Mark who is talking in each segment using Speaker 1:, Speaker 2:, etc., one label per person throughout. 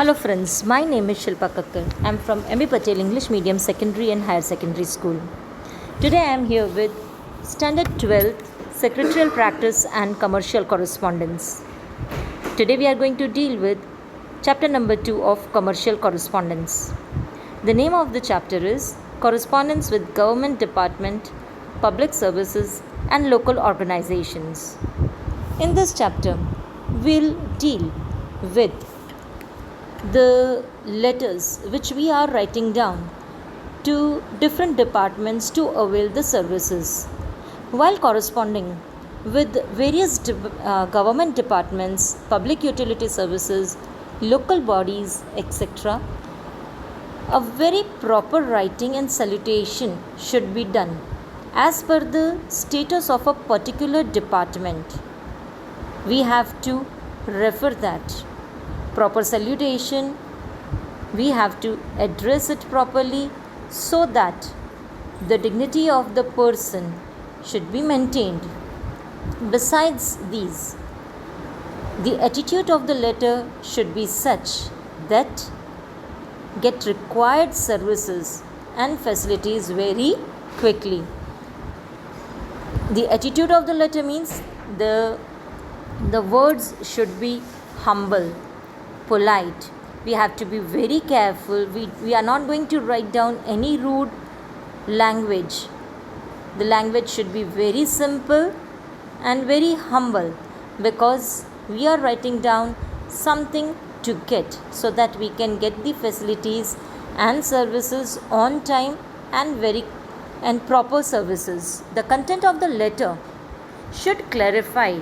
Speaker 1: Hello friends, my name is Shilpa Kakkar. I am from M.B. Patel English Medium Secondary and Higher Secondary School. Today I am here with Standard 12th Secretarial Practice and Commercial Correspondence. Today we are going to deal with chapter number 2 of Commercial Correspondence. The name of the chapter is Correspondence with Government Department, Public Services and Local Organizations. In this chapter, we'll deal with the letters which we are writing down to different departments to avail the services. While corresponding with various government departments, public utility services, local bodies, etc., a very proper writing and salutation should be done as per the status of a particular department. We have to refer that. Proper salutation, we have to address it properly so that the dignity of the person should be maintained. Besides these, the attitude of the letter should be such that get required services and facilities very quickly. The attitude of the letter means the words should be humble, polite. We have to be very careful. We are not going to write down any rude language. The language should be very simple and very humble because we are writing down something to get so that we can get the facilities and services on time and proper services. The content of the letter should clarify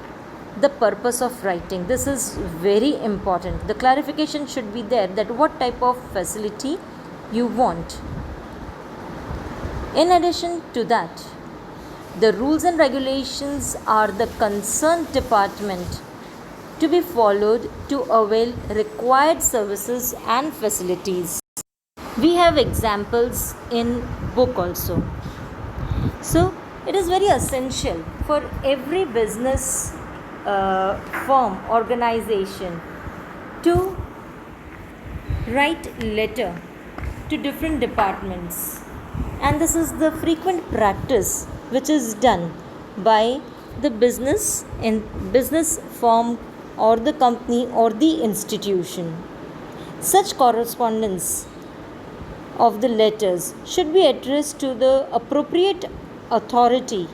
Speaker 1: the purpose of writing. This is very important. The clarification should be there that what type of facility you want. In addition to that, the rules and regulations are the concerned department to be followed to avail required services and facilities. We have examples in book also. So it is very essential for every business firm, organization to write letter to different departments, and this is the frequent practice which is done by the business firm or the company or the institution. Such correspondence of the letters should be addressed to the appropriate authority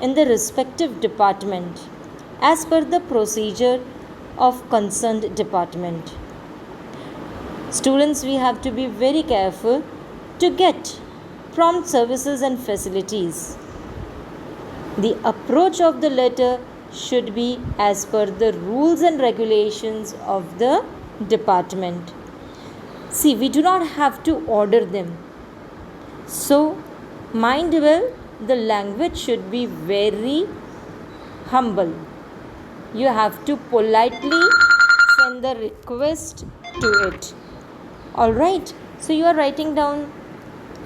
Speaker 1: in the respective department as per the procedure of concerned department. Students, we have to be very careful to get prompt services and facilities. The approach of the letter should be as per the rules and regulations of the department. See, we do not have to order them. So, mind well, the language should be very humble. You have to politely send the request to it. Alright, so you are writing down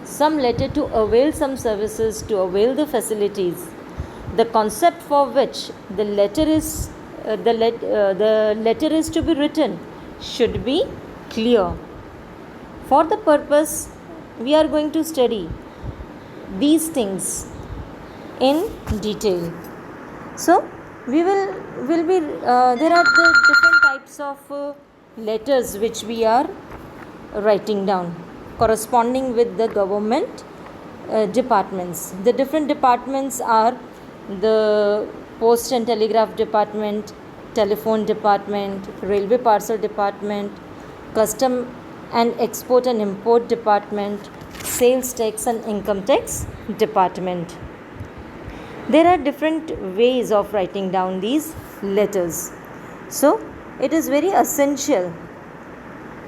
Speaker 1: some letter to avail some services, to avail the facilities. The concept for which the letter is to be written should be clear. For the purpose, we are going to study these things in detail. So there are the different types of letters which we are writing down corresponding with the government departments. The different departments are the Post and Telegraph Department, Telephone Department, Railway Parcel Department, Custom and Export and Import Department, Sales Tax and Income Tax Department. There are different ways of writing down these letters. So, it is very essential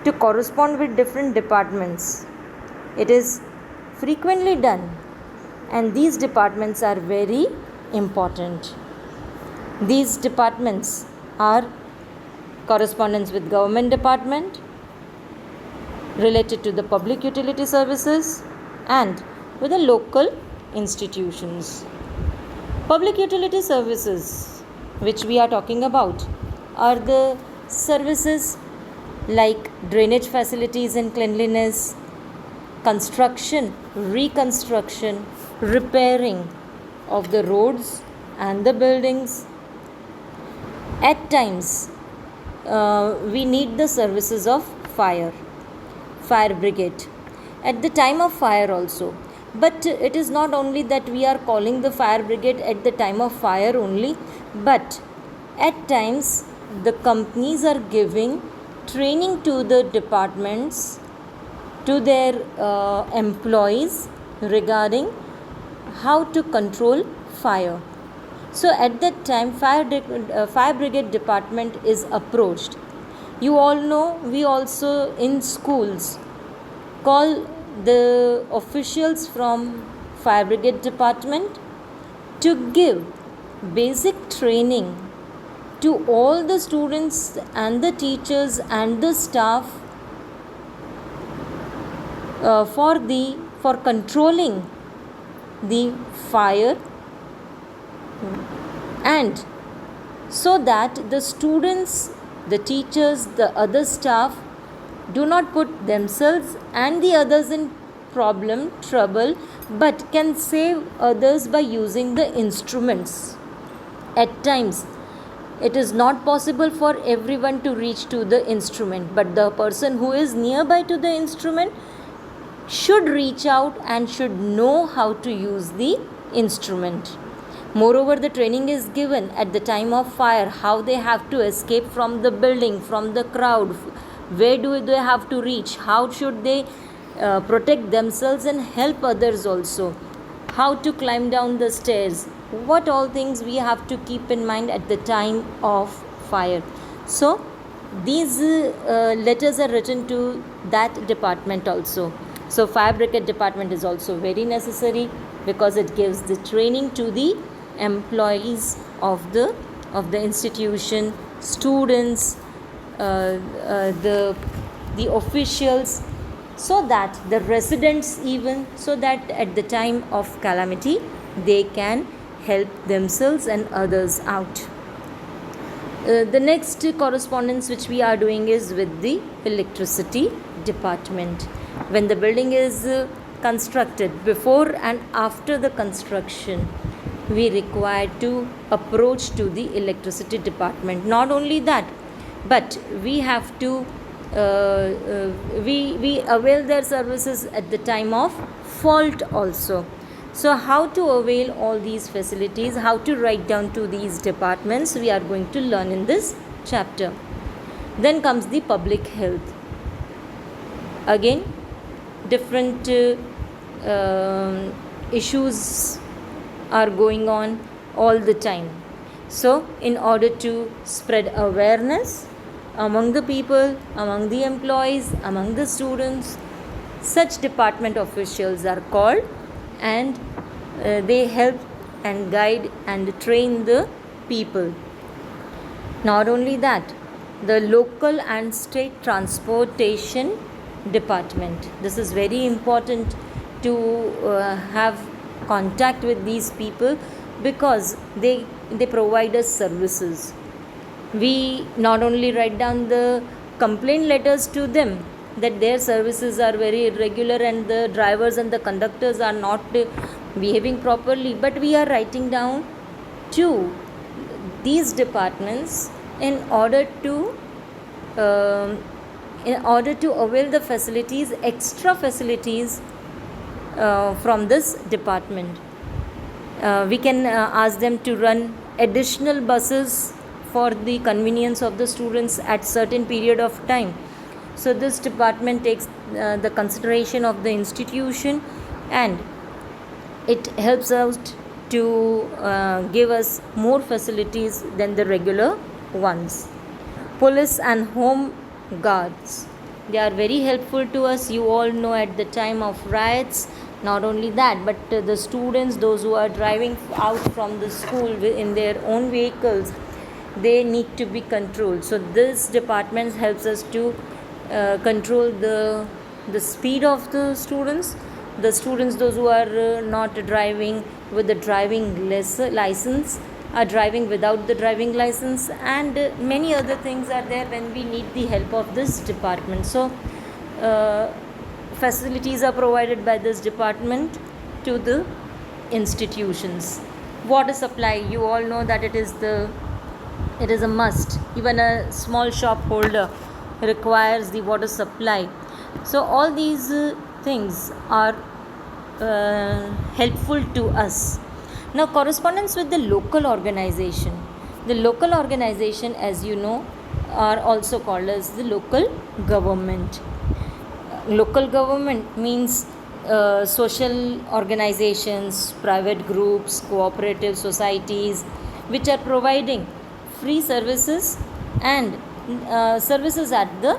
Speaker 1: to correspond with different departments. It is frequently done, and these departments are very important. These departments are correspondence with government department, related to the public utility services, and with the local institutions. Public utility services, which we are talking about, are the services like drainage facilities and cleanliness, construction, reconstruction, repairing of the roads and the buildings. At times, we need the services of fire brigade at the time of fire also. But it is not only that we are calling the fire brigade at the time of fire only, but at times the companies are giving training to the departments, to their employees regarding how to control fire. So at that time, fire brigade department is approached. You all know, we also in schools call the officials from fire brigade department to give basic training to all the students and the teachers and the staff for controlling the fire, and so that the students, the teachers, the other staff do not put themselves and the others in trouble, but can save others by using the instruments. At times it is not possible for everyone to reach to the instrument, but the person who is nearby to the instrument should reach out and should know how to use the instrument. Moreover, the training is given at the time of fire, how they have to escape from the building, from the crowd, where do they have to reach, how should they protect themselves and help others also, how to climb down the stairs, what all things we have to keep in mind at the time of fire. So these letters are written to that department also. So fire brigade department is also very necessary, because it gives the training to the employees of the institution, students, the officials, so that the residents even, so that at the time of calamity they can help themselves and others out. The next correspondence which we are doing is with the electricity department. When the building is constructed, before and after the construction, we require to approach to the electricity department. Not only that, but we have to we avail their services at the time of fault also. So how to avail all these facilities, how to write down to these departments, we are going to learn in this chapter. Then comes the public health. Again, different issues are going on all the time. So in order to spread awareness among the people, among the employees, among the students, such department officials are called, and they help and guide and train the people. Not only that, the local and state transportation department, this is very important to have contact with these people, because they provide us services. We not only write down the complaint letters to them that their services are very irregular and the drivers and the conductors are not behaving properly, but we are writing down to these departments in order to avail the facilities, extra facilities from this department. We can ask them to run additional buses for the convenience of the students at certain period of time. So this department takes the consideration of the institution, and it helps out to give us more facilities than the regular ones. Police and home guards, they are very helpful to us. You all know, at the time of riots, not only that, but the students, those who are driving out from the school in their own vehicles, they need to be controlled. So this department helps us to control the speed of the students, those who are not driving with the driving license, are driving without the driving license, and many other things are there when we need the help of this department. So facilities are provided by this department to the institutions. Water supply, you all know that it is a must. Even a small shop holder requires the water supply. So all these things are helpful to us. Now, correspondence with the local organization. The local organization, as you know, are also called as the local government. Local government means social organizations, private groups, cooperative societies, which are providing free services and services at the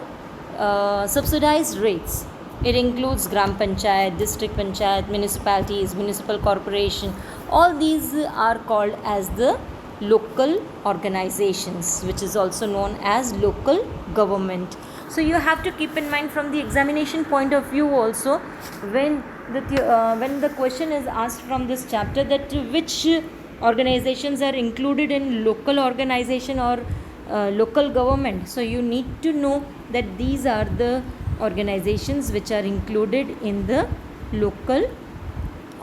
Speaker 1: subsidized rates. It includes Gram Panchayat, District Panchayat, municipalities, municipal corporation. All these are called as the local organizations, which is also known as local government. So you have to keep in mind from the examination point of view also, when the question is asked from this chapter, that which organizations are included in local organization or local government. So you need to know that these are the organizations which are included in the local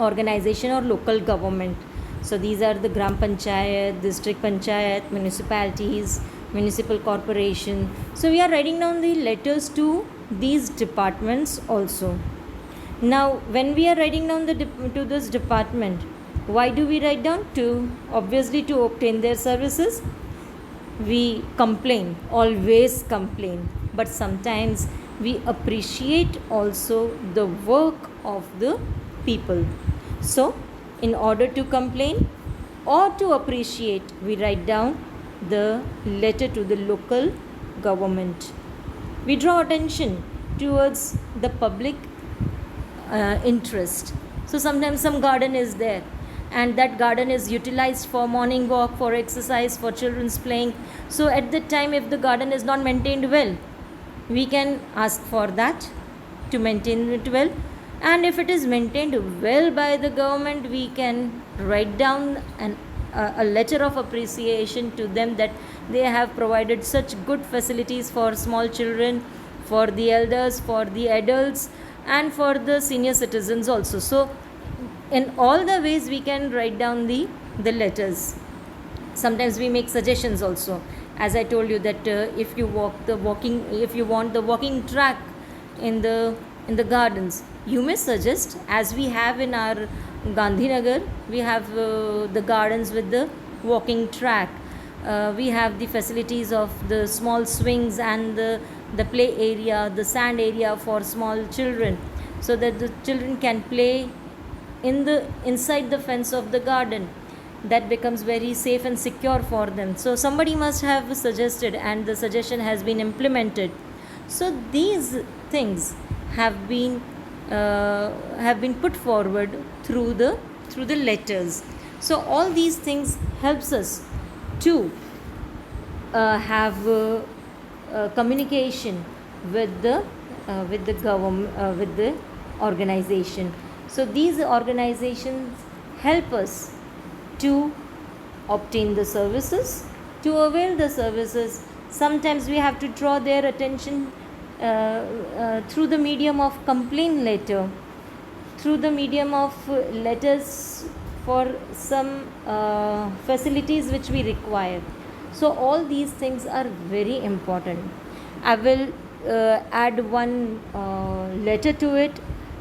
Speaker 1: organization or local government. So these are the Gram Panchayat, District Panchayat, municipalities, municipal corporation. So we are writing down the letters to these departments also. Now when we are writing down to this department, why do we write down? Obviously to obtain their services. We complain, always complain, but sometimes we appreciate also the work of the people. So in order to complain or to appreciate, we write down the letter to the local government. We draw attention towards the public interest. So sometimes some garden is there, and that garden is utilized for morning walk, for exercise, for children's playing. So at that time, if the garden is not maintained well, we can ask for that to maintain it well. And if it is maintained well by the government, we can write down a letter of appreciation to them, that they have provided such good facilities for small children, for the elders, for the adults, and for the senior citizens also. So in all the ways we can write down the letters. Sometimes we make suggestions also, as I told you, that if you want the walking track in the gardens, you may suggest, as we have in our Gandhinagar, we have the gardens with the walking track. We have the facilities of the small swings and the play area, the sand area for small children, so that the children can play inside the fence of the garden. That becomes very safe and secure for them. So somebody must have suggested, and the suggestion has been implemented. So these things have been put forward through the letters. So all these things helps us to have communication with the government, with the organization. So these organizations help us to obtain the services, to avail the services. Sometimes we have to draw their attention through the medium of complaint letter, through the medium of letters for some facilities which we require. So all these things are very important. I will add one letter to it.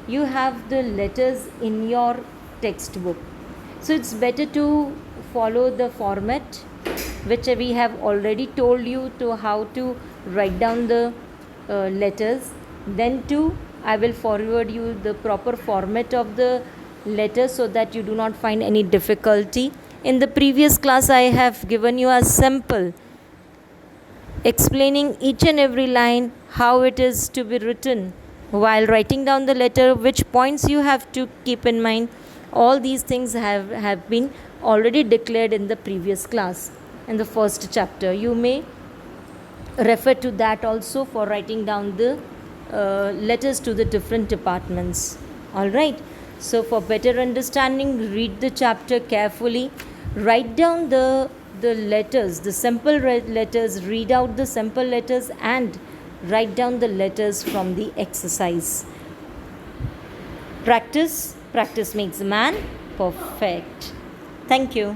Speaker 1: You have the letters in your textbook. So it's better to follow the format which we have already told you to how to write down the letters. Then too, I will forward you the proper format of the letter so that you do not find any difficulty. In the previous class, I have given you a sample explaining each and every line, how it is to be written while writing down the letter, which points you have to keep in mind. All these things have been already declared in the previous class, in the first chapter. You may refer to that also for writing down the letters to the different departments. Alright, so for better understanding, read the chapter carefully. Write down the letters, the simple letters, read out the simple letters and write down the letters from the exercise. Practice makes a man perfect. Thank you.